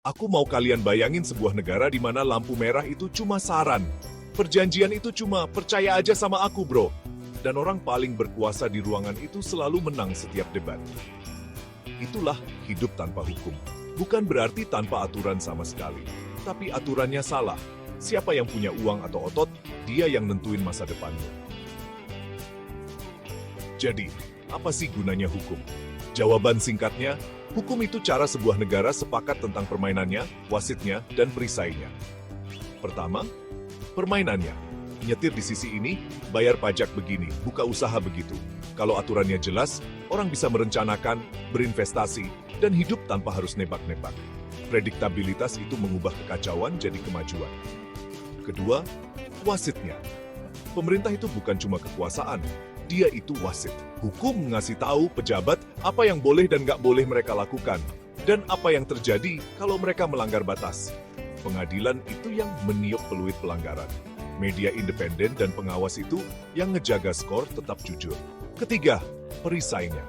Aku mau kalian bayangin sebuah negara di mana lampu merah itu cuma saran. Perjanjian itu cuma percaya aja sama aku, bro. Dan orang paling berkuasa di ruangan itu selalu menang setiap debat. Itulah hidup tanpa hukum. Bukan berarti tanpa aturan sama sekali. Tapi aturannya salah. Siapa yang punya uang atau otot, dia yang nentuin masa depanmu. Jadi, apa sih gunanya hukum? Jawaban singkatnya, hukum itu cara sebuah negara sepakat tentang permainannya, wasitnya, dan perisainya. Pertama, permainannya. Nyetir di sisi ini, bayar pajak begini, buka usaha begitu. Kalau aturannya jelas, orang bisa merencanakan, berinvestasi, dan hidup tanpa harus nebak-nebak. Prediktabilitas itu mengubah kekacauan jadi kemajuan. Kedua, wasitnya. Pemerintah itu bukan cuma kekuasaan, dia itu wasit. Hukum ngasih tahu pejabat apa yang boleh dan nggak boleh mereka lakukan, dan apa yang terjadi kalau mereka melanggar batas. Pengadilan itu yang meniup peluit pelanggaran. Media independen dan pengawas itu yang ngejaga skor tetap jujur. Ketiga, perisainya.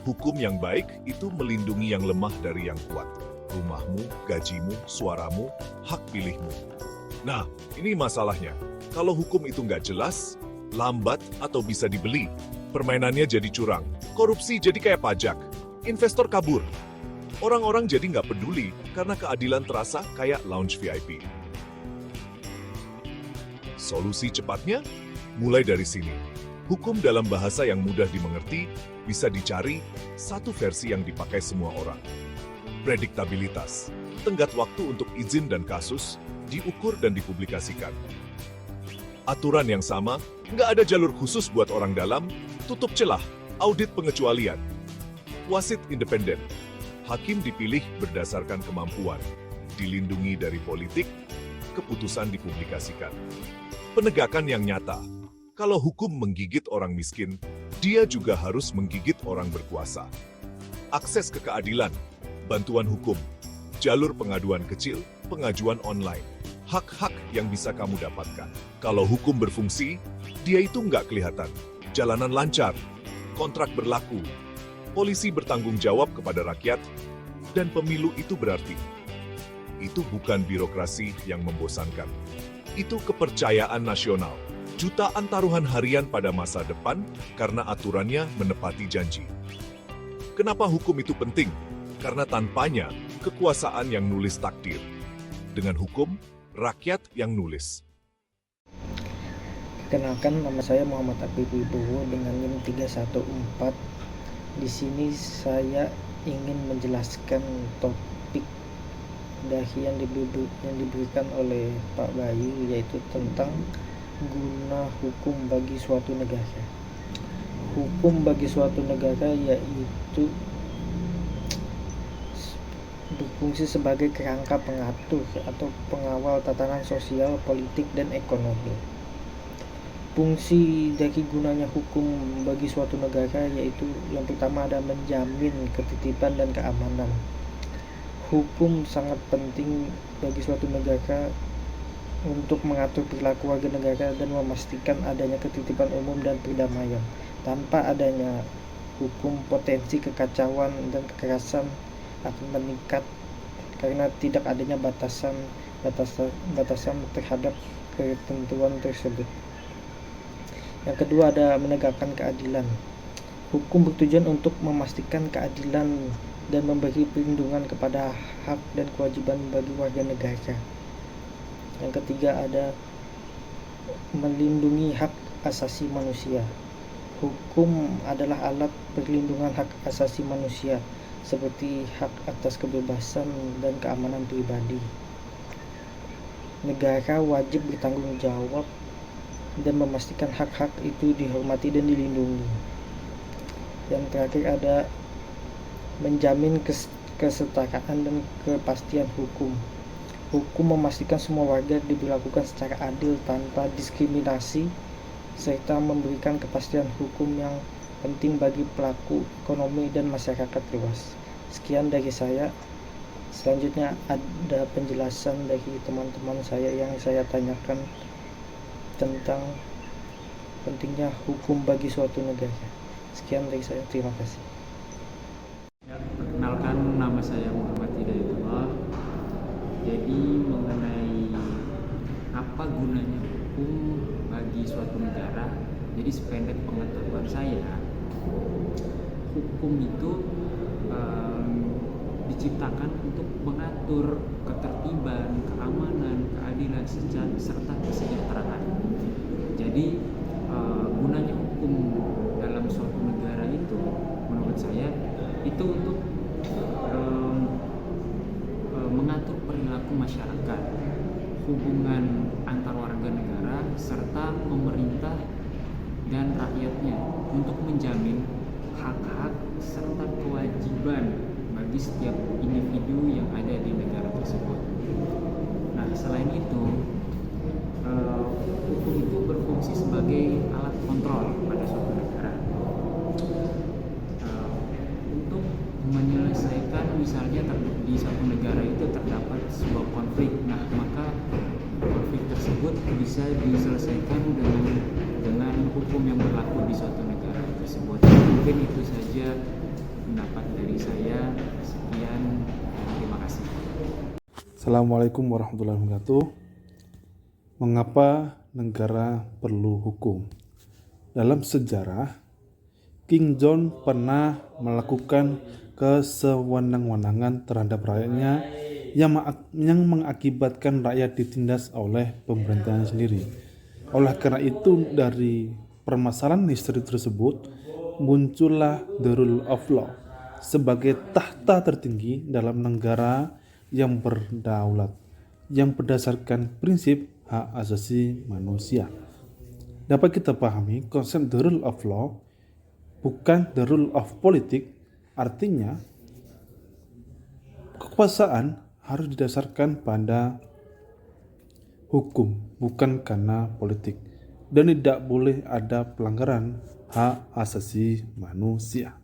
Hukum yang baik itu melindungi yang lemah dari yang kuat. Rumahmu, gajimu, suaramu, hak pilihmu. Nah, ini masalahnya. Kalau hukum itu nggak jelas, lambat atau bisa dibeli, permainannya jadi curang, korupsi jadi kayak pajak, investor kabur. Orang-orang jadi nggak peduli karena keadilan terasa kayak lounge VIP. Solusi cepatnya? Mulai dari sini. Hukum dalam bahasa yang mudah dimengerti bisa dicari satu versi yang dipakai semua orang. Prediktabilitas. Tenggat waktu untuk izin dan kasus diukur dan dipublikasikan. Aturan yang sama, nggak ada jalur khusus buat orang dalam, tutup celah, audit pengecualian. Wasit independen. Hakim dipilih berdasarkan kemampuan, dilindungi dari politik, keputusan dipublikasikan. Penegakan yang nyata. Kalau hukum menggigit orang miskin, dia juga harus menggigit orang berkuasa. Akses ke keadilan, bantuan hukum, jalur pengaduan kecil, pengajuan online, hak-hak yang bisa kamu dapatkan. Kalau hukum berfungsi, dia itu nggak kelihatan. Jalanan lancar, kontrak berlaku, polisi bertanggung jawab kepada rakyat, dan pemilu itu berarti. Itu bukan birokrasi yang membosankan. Itu kepercayaan nasional. Jutaan taruhan harian pada masa depan karena aturannya menepati janji. Kenapa hukum itu penting? Karena tanpanya, kekuasaan yang nulis takdir. Dengan hukum, rakyat yang nulis. Kenalkan, nama saya Muhammad Habib Wibowo dengan NIM 314. Di sini saya ingin menjelaskan topik yang diberikan oleh Pak Bayu, yaitu tentang guna hukum bagi suatu negara. Hukum bagi suatu negara yaitu berfungsi sebagai kerangka pengatur atau pengawal tatanan sosial, politik, dan ekonomi. Fungsi dari gunanya hukum bagi suatu negara yaitu yang pertama ada menjamin ketitipan dan keamanan. Hukum sangat penting bagi suatu negara untuk mengatur perilaku warga negara dan memastikan adanya ketitipan umum dan perdamaian. Tanpa adanya hukum, potensi kekacauan dan kekerasan akan meningkat karena tidak adanya batasan terhadap ketentuan tersebut. Yang kedua ada menegakkan keadilan. Hukum bertujuan untuk memastikan keadilan dan memberi perlindungan kepada hak dan kewajiban bagi warga negara. Yang ketiga ada melindungi hak asasi manusia. Hukum adalah alat perlindungan hak asasi manusia seperti hak atas kebebasan dan keamanan pribadi. Negara wajib bertanggung jawab dan memastikan hak-hak itu dihormati dan dilindungi. Yang terakhir ada menjamin kesetaraan dan kepastian hukum. Hukum memastikan semua warga diberlakukan secara adil tanpa diskriminasi, serta memberikan kepastian hukum yang penting bagi pelaku ekonomi dan masyarakat luas. Sekian dari saya. Selanjutnya ada penjelasan dari teman-teman saya yang saya tanyakan tentang pentingnya hukum bagi suatu negara. Sekian dari saya. Terima kasih. Ya, perkenalkan, nama saya Muhammad Hidayatullah. gunanya hukum bagi suatu negara. Jadi sependek pengetahuan saya, hukum itu diciptakan untuk mengatur ketertiban, keamanan, keadilan, serta kesejahteraan. Jadi gunanya hukum dalam suatu negara itu, menurut saya, itu untuk mengatur perilaku masyarakat, hubungan antar warga negara, serta pemerintah dan rakyatnya, untuk menjamin hak-hak serta kewajiban bagi setiap individu yang ada di negara tersebut. Nah, selain itu, hukum itu berfungsi sebagai alat kontrol pada suatu negara untuk menyelesaikan, misalnya di suatu negara itu terdapat sebuah konflik. Nah, maka konflik tersebut bisa diselesaikan dengan hukum yang berlaku di suatu negara tersebut. Mungkin itu saja pendapat dari saya. Sekian, terima kasih. Assalamualaikum warahmatullahi wabarakatuh. Mengapa negara perlu hukum? Dalam sejarah, King John pernah melakukan kesewenang-wenangan terhadap rakyatnya yang mengakibatkan rakyat ditindas oleh pemerintahnya sendiri. Oleh karena itu, dari permasalahan histori tersebut muncullah the rule of law sebagai tahta tertinggi dalam negara yang berdaulat, yang berdasarkan prinsip hak asasi manusia. Dapat kita pahami konsep the rule of law bukan the rule of politik, artinya kekuasaan harus didasarkan pada hukum, bukan karena politik, dan tidak boleh ada pelanggaran hak asasi manusia.